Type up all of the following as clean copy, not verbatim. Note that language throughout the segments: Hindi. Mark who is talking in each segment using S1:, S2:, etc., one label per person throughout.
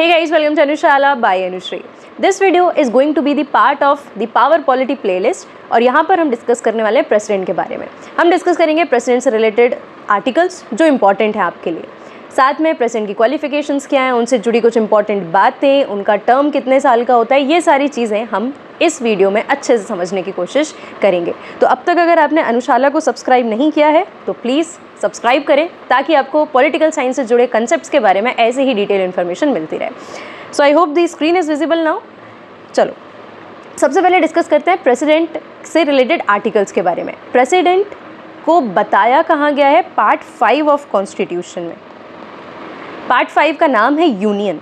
S1: Hey guys, welcome to Anushala by Anushree. This video is going to be the part of the Power Polity playlist और यहाँ पर हम डिस्कस करने वाले हैं प्रेसिडेंट के बारे में। हम डिस्कस करेंगे प्रेसिडेंट से रिलेटेड आर्टिकल्स जो इम्पॉर्टेंट हैं आपके लिए, साथ में प्रेसिडेंट की क्वालिफिकेशंस क्या हैं, उनसे जुड़ी कुछ इंपॉर्टेंट बातें, उनका टर्म कितने साल का होता है, ये सारी चीज़ें हम इस वीडियो में अच्छे से समझने की कोशिश करेंगे। तो अब तक अगर आपने अनुशाला को सब्सक्राइब नहीं किया है तो प्लीज़ सब्सक्राइब करें ताकि आपको पॉलिटिकल साइंस से जुड़े कंसेप्ट्स के बारे में ऐसे ही डिटेल इन्फॉर्मेशन मिलती रहे। So I hope the screen is visible now. चलो सबसे पहले डिस्कस करते हैं प्रेसिडेंट से रिलेटेड आर्टिकल्स के बारे में। प्रेसिडेंट को बताया कहाँ गया है? पार्ट 5 ऑफ कॉन्स्टिट्यूशन में। पार्ट 5 का नाम है यूनियन।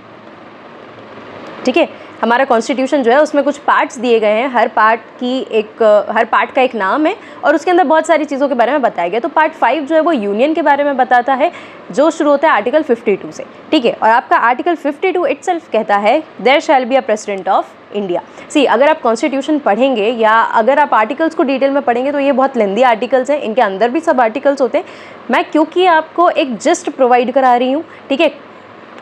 S1: ठीक है, हमारा कॉन्स्टिट्यूशन जो है उसमें कुछ पार्ट्स दिए गए हैं, हर पार्ट का एक नाम है और उसके अंदर बहुत सारी चीज़ों के बारे में बताया गया। तो पार्ट 5 जो है वो यूनियन के बारे में बताता है, जो शुरू होता है आर्टिकल 52 से। ठीक है, और आपका आर्टिकल 52 इटसेल्फ कहता है there shall be a president of India. See, अगर आप कॉन्स्टिट्यूशन पढ़ेंगे या अगर आप आर्टिकल्स को डिटेल में पढ़ेंगे तो ये बहुत लेंदी आर्टिकल्स हैं, इनके अंदर भी सब आर्टिकल्स होते हैं। मैं क्योंकि आपको एक जस्ट प्रोवाइड करा रही हूँ, ठीक है,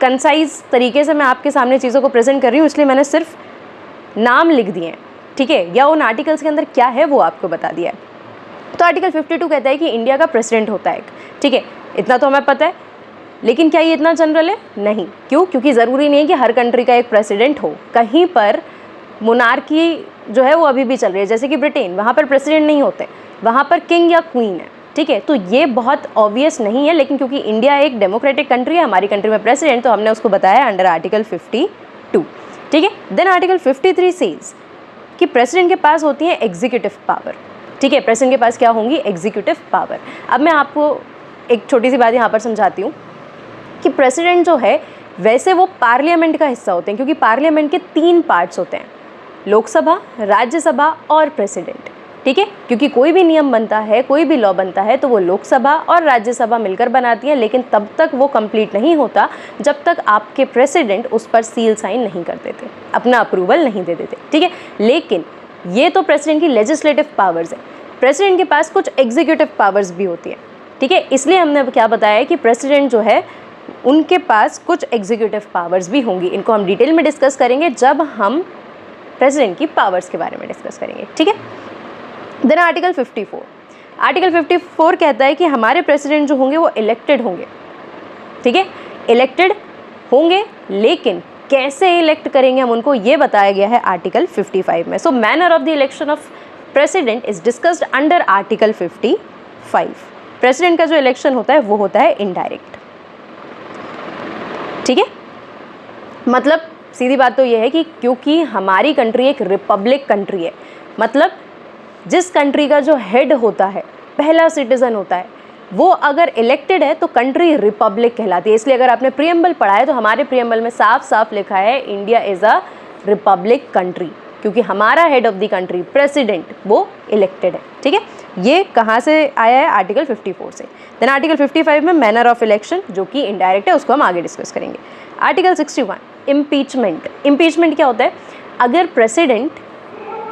S1: कंसाइज तरीके से मैं आपके सामने चीज़ों को प्रेजेंट कर रही हूँ, इसलिए मैंने सिर्फ नाम लिख दिए हैं, ठीक है, या उन आर्टिकल्स के अंदर क्या है वो आपको बता दिया है। तो आर्टिकल 52 कहता है कि इंडिया का प्रेसिडेंट होता है, ठीक है, इतना तो हमें पता है। लेकिन क्या ये इतना जनरल है? नहीं। क्यों? क्योंकि ज़रूरी नहीं है कि हर कंट्री का एक प्रेसिडेंट हो। कहीं पर मोनार्की जो है वो अभी भी चल रही है, जैसे कि ब्रिटेन, वहाँ पर प्रेसिडेंट नहीं होते, वहाँ पर किंग या क्वीन है। ठीक है, तो ये बहुत ऑब्वियस नहीं है, लेकिन क्योंकि इंडिया एक डेमोक्रेटिक कंट्री है, हमारी कंट्री में प्रेसिडेंट, तो हमने उसको बताया अंडर आर्टिकल 52। ठीक है, देन आर्टिकल 53 सेज कि प्रेसिडेंट के पास होती है एग्जीक्यूटिव पावर। ठीक है, प्रेसिडेंट के पास क्या होंगी? Executive power. अब मैं आपको एक छोटी सी बात यहाँ पर समझाती हूँ कि प्रेसिडेंट जो है वैसे वो पार्लियामेंट का हिस्सा होते हैं, क्योंकि पार्लियामेंट के 3 पार्ट्स होते हैं, लोकसभा, राज्यसभा और प्रेसिडेंट। ठीक है, क्योंकि कोई भी नियम बनता है, कोई भी लॉ बनता है तो वो लोकसभा और राज्यसभा मिलकर बनाती है, लेकिन तब तक वो कंप्लीट नहीं होता जब तक आपके प्रेसिडेंट उस पर सील साइन नहीं कर देते, अपना अप्रूवल नहीं दे देते। ठीक है, लेकिन ये तो प्रेसिडेंट की लेजिस्लेटिव पावर्स है। प्रेसिडेंट के पास कुछ एग्जीक्यूटिव पावर्स भी होती हैं। ठीक है, इसलिए हमने क्या बताया कि प्रेसिडेंट जो है उनके पास कुछ एग्जीक्यूटिव पावर्स भी होंगी। इनको हम डिटेल में डिस्कस करेंगे जब हम प्रेसिडेंट की पावर्स के बारे में डिस्कस करेंगे। ठीक है, देन आर्टिकल 54। आर्टिकल 54 कहता है कि हमारे प्रेसिडेंट जो होंगे वो इलेक्टेड होंगे। ठीक है, इलेक्टेड होंगे, लेकिन कैसे इलेक्ट करेंगे हम उनको, ये बताया गया है आर्टिकल 55 में। So manner of the election of president is discussed under article 55। President का जो इलेक्शन होता है वो होता है इनडायरेक्ट। ठीक है, मतलब सीधी बात तो ये है कि क्योंकि हमारी कंट्री एक रिपब्लिक कंट्री है, मतलब जिस कंट्री का जो हेड होता है, पहला सिटीजन होता है, वो अगर इलेक्टेड है तो कंट्री रिपब्लिक कहलाती है। इसलिए अगर आपने प्रीएम्बल पढ़ा है तो हमारे प्रीएम्बल में साफ साफ लिखा है India is a republic country, क्योंकि हमारा head of the country president वो इलेक्टेड है। ठीक है, ये कहाँ से आया है? आर्टिकल 54 से। देन आर्टिकल 55 में मैनर ऑफ इलेक्शन जो कि इनडायरेक्ट है, उसको हम आगे डिस्कस करेंगे। Article 61 impeachment. इम्पीचमेंट क्या होता है? अगर प्रेसिडेंट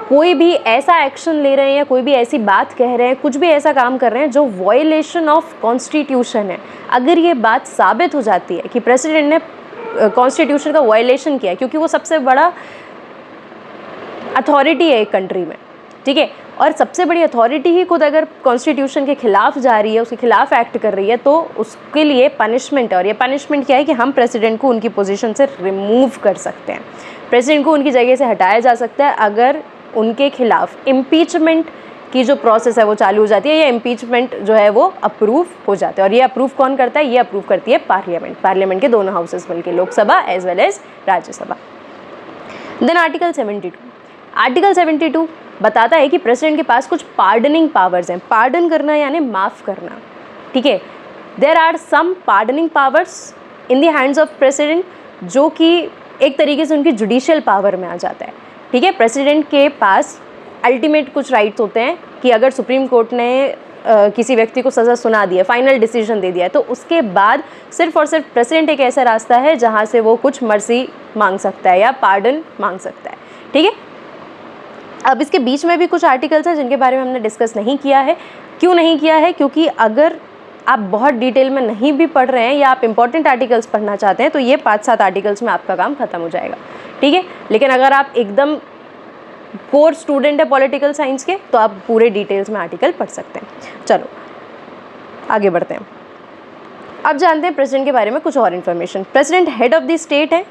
S1: कोई भी ऐसा एक्शन ले रहे हैं या कोई भी ऐसी बात कह रहे हैं, कुछ भी ऐसा काम कर रहे हैं जो वॉयलेशन ऑफ कॉन्स्टिट्यूशन है, अगर ये बात साबित हो जाती है कि प्रेसिडेंट ने कॉन्स्टिट्यूशन का वॉयलेशन किया है, क्योंकि वो सबसे बड़ा अथॉरिटी है एक कंट्री में, ठीक है, और सबसे बड़ी अथॉरिटी ही खुद अगर कॉन्स्टिट्यूशन के खिलाफ जा रही है, उसके खिलाफ एक्ट कर रही है, तो उसके लिए पनिशमेंट है। और ये पनिशमेंट क्या है कि हम प्रेसिडेंट को उनकी पोजीशन से रिमूव कर सकते हैं, प्रेसिडेंट को उनकी जगह से हटाया जा सकता है अगर उनके खिलाफ इम्पीचमेंट की जो प्रोसेस है वो चालू हो जाती है, या इम्पीचमेंट जो है वो अप्रूव हो जाता है। और ये अप्रूव कौन करता है? ये अप्रूव करती है पार्लियामेंट, पार्लियामेंट के दोनों हाउसेस, बल्कि Lok Sabha as well as Rajya Sabha. Then article 72। Article 72 बताता है कि प्रेसिडेंट के पास कुछ पार्डनिंग पावर्स हैं। पार्डन करना यानी माफ़ करना। ठीक है, there are some pardoning powers in the hands of president, जो कि एक तरीके से उनकी जुडिशियल पावर में आ जाता है। ठीक है, प्रेसिडेंट के पास अल्टीमेट कुछ राइट्स होते हैं कि अगर सुप्रीम कोर्ट ने किसी व्यक्ति को सज़ा सुना दी है, फाइनल डिसीजन दे दिया है, तो उसके बाद सिर्फ और सिर्फ प्रेसिडेंट एक ऐसा रास्ता है जहाँ से वो कुछ मर्सी मांग सकता है या पार्डन मांग सकता है। ठीक है, अब इसके बीच में भी कुछ आर्टिकल्स हैं जिनके बारे में हमने डिस्कस नहीं किया है। क्यों नहीं किया है? क्योंकि अगर आप बहुत डिटेल में नहीं भी पढ़ रहे हैं या आप इंपॉर्टेंट आर्टिकल्स पढ़ना चाहते हैं तो ये 5-7 आर्टिकल्स में आपका काम खत्म हो जाएगा, ठीक है। लेकिन अगर आप एकदम कोर स्टूडेंट है पॉलिटिकल साइंस के तो आप पूरे डिटेल्स में आर्टिकल पढ़ सकते हैं। चलो आगे बढ़ते हैं। अब जानते हैं प्रेसिडेंट के बारे में कुछ और information. President head of the state है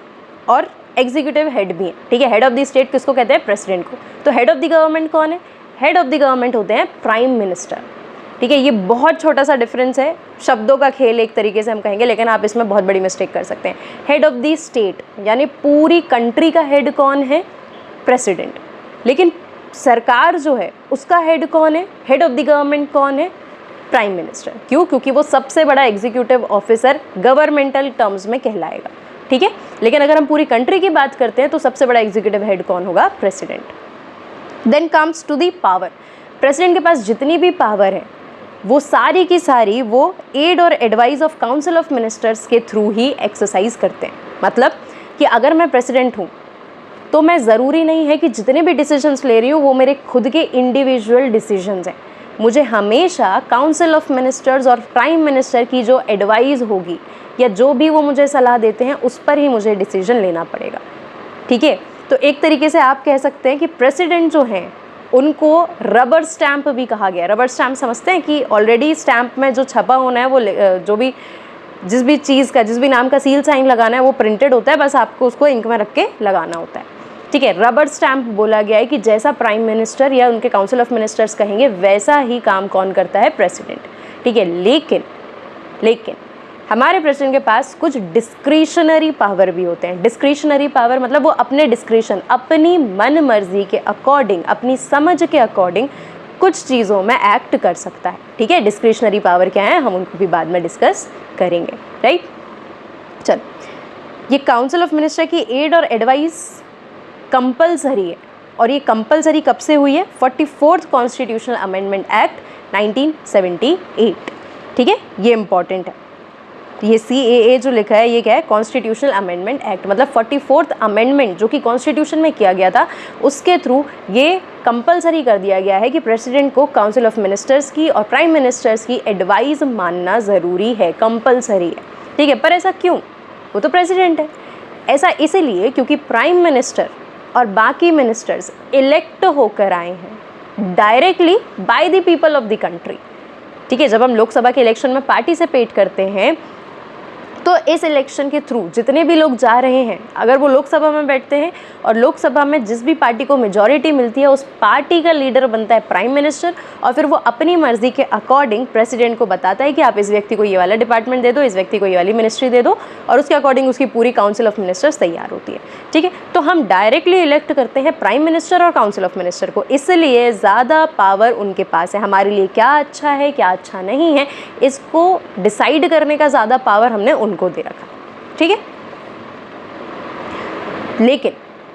S1: और एग्जीक्यूटिव हेड भी है, ठीक है। हेड ऑफ द स्टेट किसको कहते हैं? प्रेसिडेंट को। तो हेड ऑफ द गवर्नमेंट कौन है? हेड ऑफ द गवर्नमेंट होते हैं प्राइम मिनिस्टर, ठीक है। ये बहुत छोटा सा डिफरेंस है, शब्दों का खेल एक तरीके से हम कहेंगे, लेकिन आप इसमें बहुत बड़ी मिस्टेक कर सकते हैं। हेड ऑफ द स्टेट यानी पूरी कंट्री का हेड कौन है? प्रेसिडेंट। लेकिन सरकार जो है उसका हेड कौन है? हेड ऑफ द गवर्नमेंट कौन है? Prime minister. क्यों? क्योंकि वो सबसे बड़ा एग्जीक्यूटिव ऑफिसर गवर्नमेंटल टर्म्स में कहलाएगा, ठीक है। लेकिन अगर हम पूरी कंट्री की बात करते हैं तो सबसे बड़ा एग्जीक्यूटिव हेड कौन होगा? President. Then comes to the power. President के पास जितनी भी पावर है वो सारी की सारी वो एड और advice of council of ministers के थ्रू ही एक्सरसाइज करते हैं। मतलब कि अगर मैं प्रेसिडेंट हूँ तो मैं ज़रूरी नहीं है कि जितने भी डिसीजंस ले रही हूँ वो मेरे खुद के इंडिविजुअल डिसीजंस हैं। मुझे हमेशा काउंसिल ऑफ मिनिस्टर्स और प्राइम मिनिस्टर की जो एडवाइस होगी या जो भी वो मुझे सलाह देते हैं उस पर ही मुझे डिसीजन लेना पड़ेगा, ठीक है। तो एक तरीके से आप कह सकते हैं कि प्रेसिडेंट जो हैं उनको रबर स्टैम्प भी कहा गया। रबर स्टैम्प समझते हैं कि ऑलरेडी स्टैम्प में जो छपा होना है वो जो भी जिस भी चीज़ का जिस भी नाम का सील साइन लगाना है वो प्रिंटेड होता है, बस आपको उसको इंक में रख के लगाना होता है, ठीक है। रबर स्टैम्प बोला गया है कि जैसा प्राइम मिनिस्टर या उनके काउंसिल ऑफ मिनिस्टर्स कहेंगे वैसा ही काम कौन करता है? प्रेसिडेंट, ठीक है। लेकिन हमारे प्रेसिडेंट के पास कुछ डिस्क्रिशनरी पावर भी होते हैं। डिस्क्रिशनरी पावर मतलब वो अपने डिस्क्रिशन, अपनी मन मर्जी के अकॉर्डिंग, अपनी समझ के अकॉर्डिंग कुछ चीज़ों में एक्ट कर सकता है, ठीक है। डिस्क्रिशनरी पावर क्या है हम उनको भी बाद में डिस्कस करेंगे, राइट। चलो, ये काउंसिल ऑफ मिनिस्टर की एड और एडवाइस कंपलसरी है और ये कंपलसरी कब से हुई है? 44th कॉन्स्टिट्यूशनल अमेंडमेंट एक्ट 1978, ठीक है। ये इंपॉर्टेंट है। ये CAA जो लिखा है ये क्या है? Constitutional amendment act. मतलब 44th अमेंडमेंट जो कि कॉन्स्टिट्यूशन में किया गया था उसके थ्रू ये कंपलसरी कर दिया गया है कि प्रेसिडेंट को काउंसिल ऑफ मिनिस्टर्स की और प्राइम मिनिस्टर्स की एडवाइस मानना ज़रूरी है, कंपलसरी है, ठीक है। पर ऐसा क्यों? वो तो प्रेसिडेंट है। ऐसा इसीलिए क्योंकि प्राइम मिनिस्टर और बाकी मिनिस्टर्स इलेक्ट होकर आए हैं directly by the people of the country, ठीक है। जब हम लोकसभा के इलेक्शन में पार्टिसिपेट करते हैं तो इस इलेक्शन के थ्रू जितने भी लोग जा रहे हैं, अगर वो लोकसभा में बैठते हैं और लोकसभा में जिस भी पार्टी को मेजॉरिटी मिलती है उस पार्टी का लीडर बनता है प्राइम मिनिस्टर और फिर वो अपनी मर्जी के अकॉर्डिंग प्रेसिडेंट को बताता है कि आप इस व्यक्ति को ये वाला डिपार्टमेंट दे दो, इस व्यक्ति को ये वाली मिनिस्ट्री दे दो, और उसके अकॉर्डिंग उसकी पूरी काउंसिल ऑफ मिनिस्टर्स तैयार होती है, ठीक है। तो हम डायरेक्टली इलेक्ट करते हैं प्राइम मिनिस्टर और काउंसिल ऑफ मिनिस्टर को, इसलिए ज़्यादा पावर उनके पास है। हमारे लिए क्या अच्छा है क्या अच्छा नहीं है इसको डिसाइड करने का ज़्यादा पावर हमने उनको दे रखा, ठीक है। लेकिन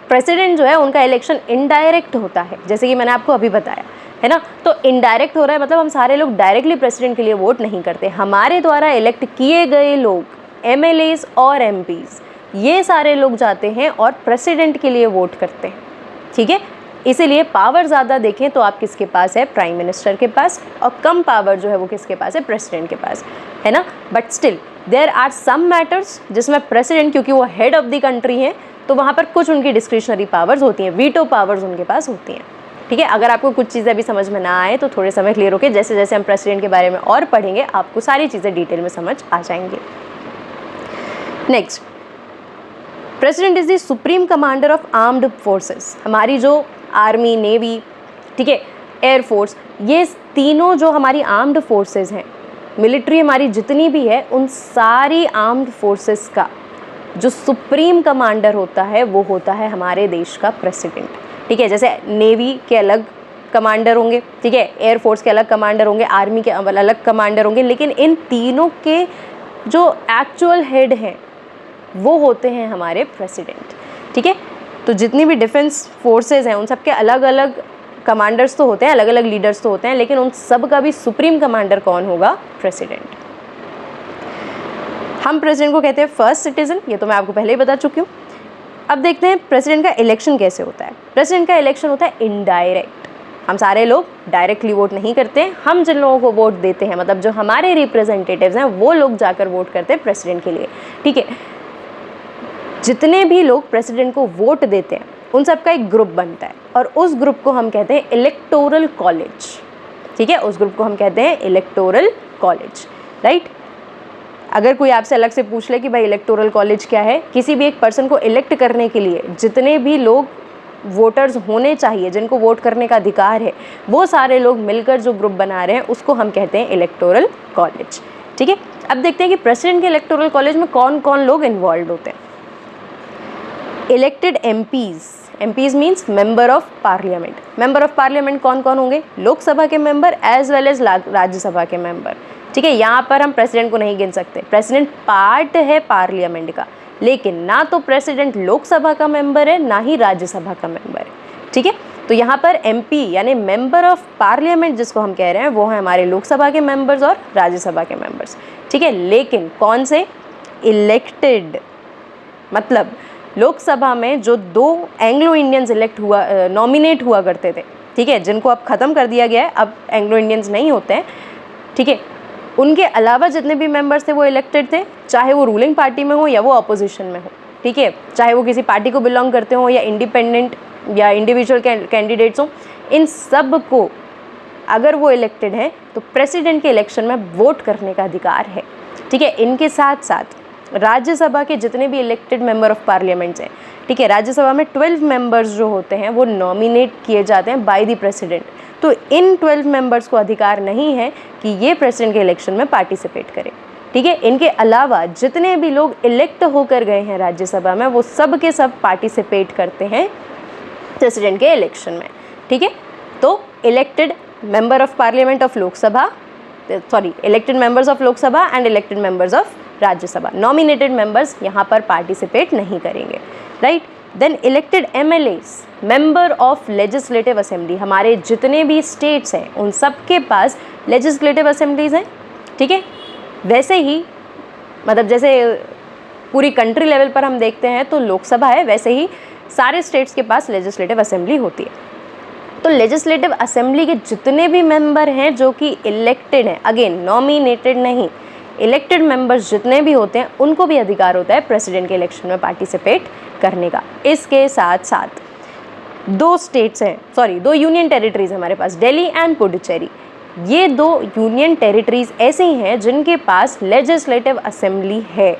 S1: प्रेसिडेंट जो है उनका इलेक्शन इनडायरेक्ट होता है, जैसे कि मैंने आपको अभी बताया है ना। तो इनडायरेक्ट हो रहा है मतलब हम सारे लोग डायरेक्टली प्रेसिडेंट के लिए वोट नहीं करते। हमारे द्वारा इलेक्ट किए गए लोग MLAs और MPs ये सारे लोग जाते हैं और प्रेसिडेंट के लिए वोट करते हैं, ठीक है। इसीलिए पावर ज़्यादा देखें तो आप किसके पास है? प्राइम मिनिस्टर के पास, और कम पावर जो है वो किसके पास है? प्रेसिडेंट के पास, है ना। But still there are some matters जिसमें प्रेसिडेंट, क्योंकि वो हेड ऑफ द कंट्री हैं, तो वहाँ पर कुछ उनकी डिस्क्रिशनरी पावर्स होती हैं, वीटो पावर्स उनके पास होती हैं, ठीक है। अगर आपको कुछ चीज़ें अभी समझ में ना आए तो थोड़े समय क्लियर होके जैसे जैसे हम प्रेसिडेंट के बारे में और पढ़ेंगे आपको सारी चीज़ें डिटेल में समझ आ जाएंगी। Next, president is the supreme commander of armed forces. हमारी जो आर्मी, नेवी, ठीक है, एयरफोर्स, ये तीनों जो हमारी आर्म्ड फोर्सेस हैं, मिलिट्री हमारी जितनी भी है, उन सारी आर्म्ड फोर्सेस का जो सुप्रीम कमांडर होता है वो होता है हमारे देश का प्रेसिडेंट, ठीक है। जैसे नेवी के अलग कमांडर होंगे, ठीक है, एयरफोर्स के अलग कमांडर होंगे, आर्मी के अलग कमांडर होंगे, लेकिन इन तीनों के जो एक्चुअल हेड हैं वो होते हैं हमारे प्रेसिडेंट, ठीक है। तो जितनी भी डिफेंस फोर्सेस हैं उन सब के अलग अलग कमांडर्स तो होते हैं, अलग अलग लीडर्स तो होते हैं, लेकिन उन सब का भी सुप्रीम कमांडर कौन होगा? प्रेसिडेंट। हम प्रेसिडेंट को कहते हैं फर्स्ट सिटीजन, ये तो मैं आपको पहले ही बता चुकी हूँ। अब देखते हैं प्रेसिडेंट का इलेक्शन कैसे होता है। प्रेसिडेंट का इलेक्शन होता है इनडायरेक्ट। हम सारे लोग डायरेक्टली वोट नहीं करते, हम जिन लोगों को वोट देते हैं, मतलब जो हमारे रिप्रेजेंटेटिव्स हैं, वो लोग जाकर वोट करते हैं प्रेसिडेंट के लिए, ठीक है। जितने भी लोग प्रेसिडेंट को वोट देते हैं उन सबका एक ग्रुप बनता है और उस ग्रुप को हम कहते हैं इलेक्टोरल कॉलेज, ठीक है। उस ग्रुप को हम कहते हैं इलेक्टोरल कॉलेज, राइट। अगर कोई आपसे अलग से पूछ ले कि भाई इलेक्टोरल कॉलेज क्या है, किसी भी एक पर्सन को इलेक्ट करने के लिए जितने भी लोग वोटर्स होने चाहिए, जिनको वोट करने का अधिकार है, वो सारे लोग मिलकर जो ग्रुप बना रहे हैं उसको हम कहते हैं इलेक्टोरल कॉलेज, ठीक है। अब देखते हैं कि प्रेसिडेंट के इलेक्टोरल कॉलेज में कौन कौन लोग इन्वॉल्व होते हैं। Elected MPs means member of parliament. Member of parliament कौन कौन होंगे? लोकसभा के member as well as Rajya Sabha के मेंबर, ठीक है। यहाँ पर हम प्रेसिडेंट को नहीं गिन सकते, प्रेसिडेंट पार्ट है पार्लियामेंट का, लेकिन ना तो प्रेसिडेंट लोकसभा का मेंबर है ना ही राज्यसभा का मेंबर है, ठीक है। तो यहाँ पर एमपी यानी मेंबर ऑफ पार्लियामेंट जिसको हम कह रहे हैं वो है हमारे लोकसभा के मेंबर्स और राज्यसभा के मेंबर्स, ठीक है। लेकिन कौन से? इलेक्टेड, मतलब लोकसभा में जो 2 एंग्लो इंडियंस नॉमिनेट हुआ करते थे, ठीक है, जिनको अब ख़त्म कर दिया गया है, अब एंग्लो इंडियंस नहीं होते हैं, ठीक है। उनके अलावा जितने भी मेंबर्स थे वो इलेक्टेड थे, चाहे वो रूलिंग पार्टी में हो या वो अपोजिशन में हो, ठीक है, चाहे वो किसी पार्टी को बिलोंग करते हो या इंडिपेंडेंट या इंडिविजुअल कैंडिडेट्स हों, इन सब को अगर वो इलेक्टेड हैं तो प्रेसिडेंट के इलेक्शन में वोट करने का अधिकार है, ठीक है। इनके साथ साथ राज्यसभा के जितने भी इलेक्टेड मेंबर ऑफ पार्लियामेंट्स हैं, ठीक है, राज्यसभा में 12 मेंबर्स जो होते हैं वो नॉमिनेट किए जाते हैं बाय द प्रेसिडेंट। तो इन 12 मेंबर्स को अधिकार नहीं है कि ये प्रेसिडेंट के इलेक्शन में पार्टिसिपेट करें, ठीक है। इनके अलावा जितने भी लोग इलेक्ट होकर गए हैं राज्यसभा में वो सब के सब पार्टिसिपेट करते हैं प्रेसिडेंट के इलेक्शन में, ठीक है। तो elected member of parliament of Lok Sabha, elected members of Lok Sabha and elected members of Rajya Sabha, nominated members यहाँ पर पार्टिसिपेट नहीं करेंगे, right. Then elected MLAs, member of legislative assembly, हमारे जितने भी स्टेट्स हैं उन सब के पास लेजिस्लेटिव असेंबलीज हैं, ठीक है। वैसे ही मतलब जैसे पूरी कंट्री लेवल पर हम देखते हैं तो लोकसभा है, वैसे ही सारे स्टेट्स के पास लेजिस्लेटिव असेंबली होती है। तो लेजिस्लेटिव असेंबली के जितने भी मेंबर हैं जो कि इलेक्टेड हैं, अगेन नॉमिनेटेड नहीं, इलेक्टेड मेंबर्स जितने भी होते हैं उनको भी अधिकार होता है प्रेसिडेंट के इलेक्शन में पार्टिसिपेट करने का। इसके साथ साथ 2 यूनियन टेरिटरीज हमारे पास, दिल्ली एंड पुडुचेरी। ये 2 यूनियन टेरिटरीज ऐसे ही हैं जिनके पास लेजिस्लेटिव असेंबली है,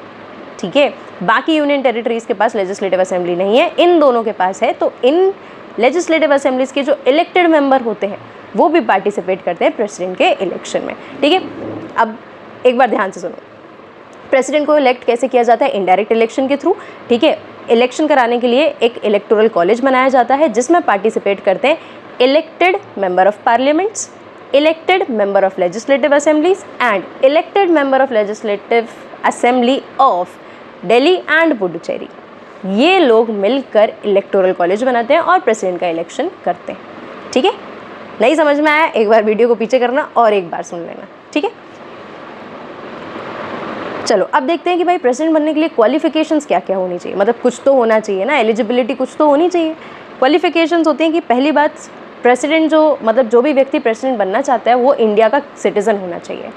S1: ठीक है। बाकी यूनियन टेरिटरीज के पास लेजिस्लेटिव असेंबली नहीं है, इन दोनों के पास है। तो इन लेजिस्लेटिव असेंबलीज के जो इलेक्टेड मेंबर होते हैं वो भी पार्टिसिपेट करते हैं प्रेसिडेंट के इलेक्शन में, ठीक है। अब एक बार ध्यान से सुनो, प्रेसिडेंट को इलेक्ट कैसे किया जाता है? इनडायरेक्ट इलेक्शन के थ्रू, ठीक है। इलेक्शन कराने के लिए एक इलेक्टोरल कॉलेज बनाया जाता है जिसमें पार्टिसिपेट करते हैं elected member of parliaments, elected member of legislative assemblies and elected member of legislative assembly of Delhi and Puducherry. ये लोग मिलकर इलेक्टोरल कॉलेज बनाते हैं और प्रेसिडेंट का इलेक्शन करते हैं, ठीक है। नहीं समझ में आया? एक बार वीडियो को पीछे करना और एक बार सुन लेना, ठीक है। चलो अब देखते हैं कि भाई प्रेसिडेंट बनने के लिए क्वालिफिकेशंस क्या क्या होनी चाहिए, मतलब कुछ तो होना चाहिए ना, एलिजिबिलिटी कुछ तो होनी चाहिए। क्वालिफिकेशंस होती हैं कि पहली बात, प्रेसिडेंट जो भी व्यक्ति प्रेसिडेंट बनना चाहता है वो इंडिया का सिटीज़न होना चाहिए,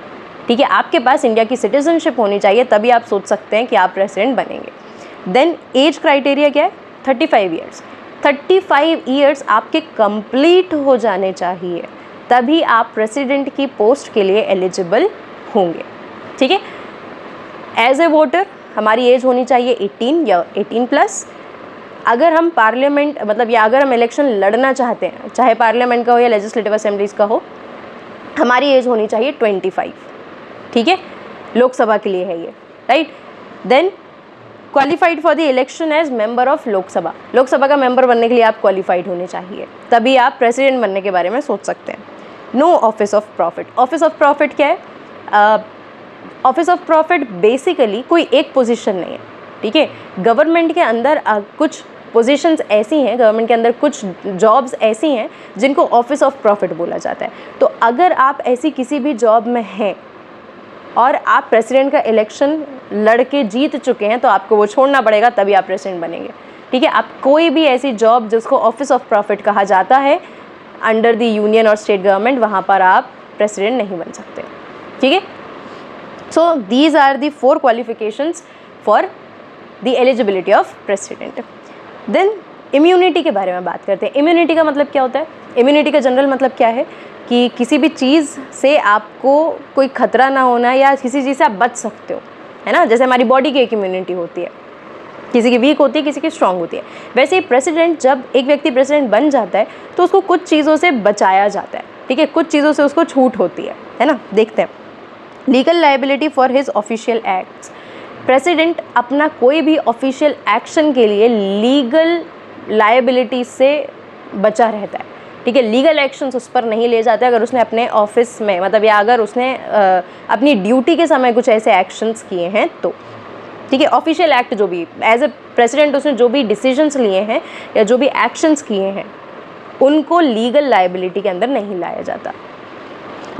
S1: ठीक है। आपके पास इंडिया की सिटीजनशिप होनी चाहिए, तभी आप सोच सकते हैं कि आप प्रेसिडेंट बनेंगे। देन एज क्राइटेरिया क्या है? 35 ईयर्स। 35 ईयर्स आपके कंप्लीट हो जाने चाहिए, तभी आप प्रेसिडेंट की पोस्ट के लिए एलिजिबल होंगे, ठीक है। एज ए वोटर हमारी एज होनी चाहिए 18 या 18+। अगर हम पार्लियामेंट या अगर हम इलेक्शन लड़ना चाहते हैं, चाहे पार्लियामेंट का हो या लेजिस्लेटिव असेंबलीज का हो, हमारी एज होनी चाहिए 25, ठीक है। लोकसभा के लिए है ये, right. Then qualified for the election as member of Lok Sabha, Lok Sabha का मेंबर बनने के लिए आप क्वालिफाइड होने चाहिए, तभी आप प्रेसिडेंट बनने के बारे में सोच सकते हैं। No office of profit. Office of profit क्या है? ऑफिस ऑफ प्रॉफिट बेसिकली कोई एक पोजीशन नहीं है, ठीक है। गवर्नमेंट के अंदर कुछ पोजीशंस ऐसी हैं, गवर्नमेंट के अंदर कुछ जॉब्स ऐसी हैं जिनको ऑफिस ऑफ प्रॉफिट बोला जाता है। तो अगर आप ऐसी किसी भी जॉब में हैं और आप प्रेसिडेंट का इलेक्शन लड़के जीत चुके हैं तो आपको वो छोड़ना पड़ेगा, तभी आप प्रेसिडेंट बनेंगे, ठीक है। आप कोई भी ऐसी जॉब जिसको ऑफिस ऑफ प्रॉफिट कहा जाता है, अंडर द यूनियन और स्टेट गवर्नमेंट, वहाँ पर आप प्रेसिडेंट नहीं बन सकते, ठीक है। So these are the 4 qualifications for the eligibility of president. Then immunity के बारे में बात करते हैं। इम्यूनिटी का मतलब क्या होता है? इम्यूनिटी का जनरल मतलब क्या है कि किसी भी चीज़ से आपको कोई खतरा ना होना या किसी चीज़ से आप बच सकते हो, है ना। जैसे हमारी बॉडी की एक इम्यूनिटी होती है, किसी की वीक होती है, किसी की स्ट्रांग होती है। वैसे ही प्रेसिडेंट, जब एक व्यक्ति प्रेसिडेंट बन जाता है तो उसको कुछ चीज़ों से बचाया जाता है, ठीक है, कुछ चीज़ों से उसको छूट होती है ना। देखते हैं, legal liability for his official acts. President अपना कोई भी ऑफिशियल एक्शन के लिए लीगल लायबिलिटी से बचा रहता है, ठीक है। लीगल एक्शंस उस पर नहीं ले जाते अगर उसने अपने ऑफिस में, मतलब या अगर उसने अपनी ड्यूटी के समय कुछ ऐसे एक्शंस किए हैं तो, ठीक है। ऑफिशियल एक्ट जो भी एज ए प्रेसिडेंट उसने जो भी डिसीजंस लिए हैं या जो भी एक्शंस किए हैं उनको लीगल लायबिलिटी के अंदर नहीं लाया जाता।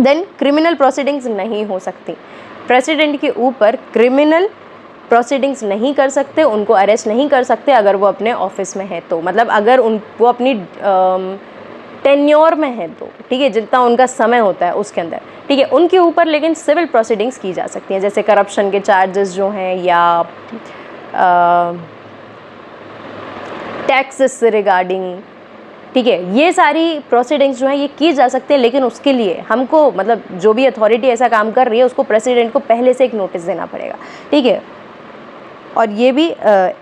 S1: देन क्रिमिनल प्रोसीडिंग्स नहीं हो सकती। प्रेसिडेंट के ऊपर क्रिमिनल प्रोसीडिंग्स नहीं कर सकते, उनको अरेस्ट नहीं कर सकते अगर वो अपने ऑफिस में है तो, मतलब अगर वो अपनी टेन्योर में है तो, ठीक है, जितना उनका समय होता है उसके अंदर, ठीक है। उनके ऊपर लेकिन सिविल प्रोसीडिंग्स की जा सकती हैं, जैसे करप्शन के चार्जेस जो हैं या टैक्सेस से रिगार्डिंग, ठीक है, ये सारी प्रोसीडिंग्स जो हैं ये की जा सकते हैं। लेकिन उसके लिए हमको, मतलब जो भी अथॉरिटी ऐसा काम कर रही है उसको प्रेसिडेंट को पहले से एक नोटिस देना पड़ेगा, ठीक है। और ये भी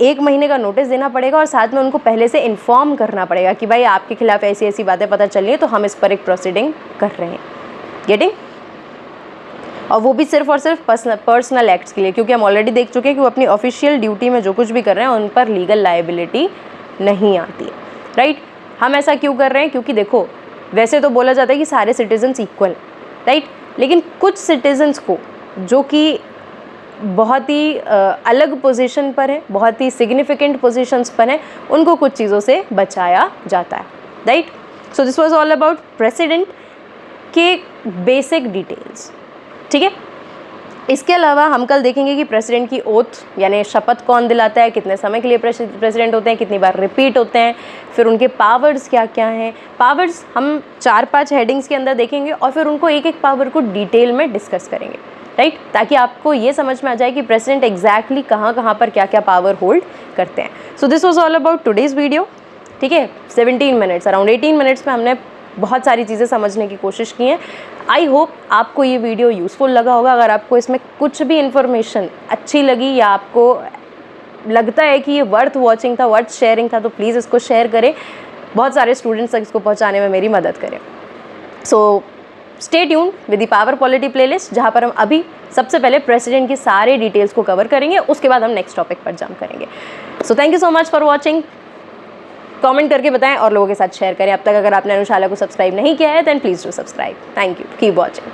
S1: 1 महीने का नोटिस देना पड़ेगा और साथ में उनको पहले से इन्फॉर्म करना पड़ेगा कि भाई आपके खिलाफ ऐसी ऐसी बातें पता चली हैं तो हम इस पर एक प्रोसीडिंग कर रहे हैं, गेटिंग। और वो भी सिर्फ और सिर्फ पर्सनल एक्ट्स के लिए, क्योंकि हम ऑलरेडी देख चुके हैं कि वो अपनी ऑफिशियल ड्यूटी में जो कुछ भी कर रहे हैं उन पर लीगल लायबिलिटी नहीं आती है, राइट। हम ऐसा क्यों कर रहे हैं? क्योंकि देखो, वैसे तो बोला जाता है कि सारे सिटीजन्स इक्वल, राइट, लेकिन कुछ सिटीजन्स को जो कि बहुत ही अलग पोजीशन पर है, बहुत ही सिग्निफिकेंट पोजीशंस पर है, उनको कुछ चीज़ों से बचाया जाता है, right. So this was all about president के बेसिक डिटेल्स, ठीक है। इसके अलावा हम कल देखेंगे कि प्रेसिडेंट की ओथ यानी शपथ कौन दिलाता है, कितने समय के लिए प्रेसिडेंट होते हैं, कितनी बार रिपीट होते हैं, फिर उनके पावर्स क्या क्या हैं। पावर्स हम 4-5 हेडिंग्स के अंदर देखेंगे और फिर उनको एक एक पावर को डिटेल में डिस्कस करेंगे, राइट, ताकि आपको ये समझ में आ जाए कि प्रेसिडेंट एग्जैक्टली कहाँ पर क्या क्या पावर होल्ड करते हैं। So this was all about today's video, ठीक है। 17 मिनट्स, अराउंड 18 मिनट्स में हमने बहुत सारी चीज़ें समझने की कोशिश की हैं। आई होप आपको ये वीडियो यूज़फुल लगा होगा। अगर आपको इसमें कुछ भी इन्फॉर्मेशन अच्छी लगी या आपको लगता है कि ये वर्थ वॉचिंग था, वर्थ शेयरिंग था, तो प्लीज़ इसको शेयर करें, बहुत सारे स्टूडेंट्स तक इसको पहुंचाने में मेरी मदद करें। So stay tuned with the power polity playlist, जहाँ पर हम अभी सबसे पहले प्रेसिडेंट की सारे डिटेल्स को कवर करेंगे, उसके बाद हम नेक्स्ट टॉपिक पर जंप करेंगे। So thank you so much for watching. Comment करके बताएं और लोगों के साथ शेयर करें। अब तक अगर आपने अनुशाला को सब्सक्राइब नहीं किया है then please do subscribe. Thank you, keep watching.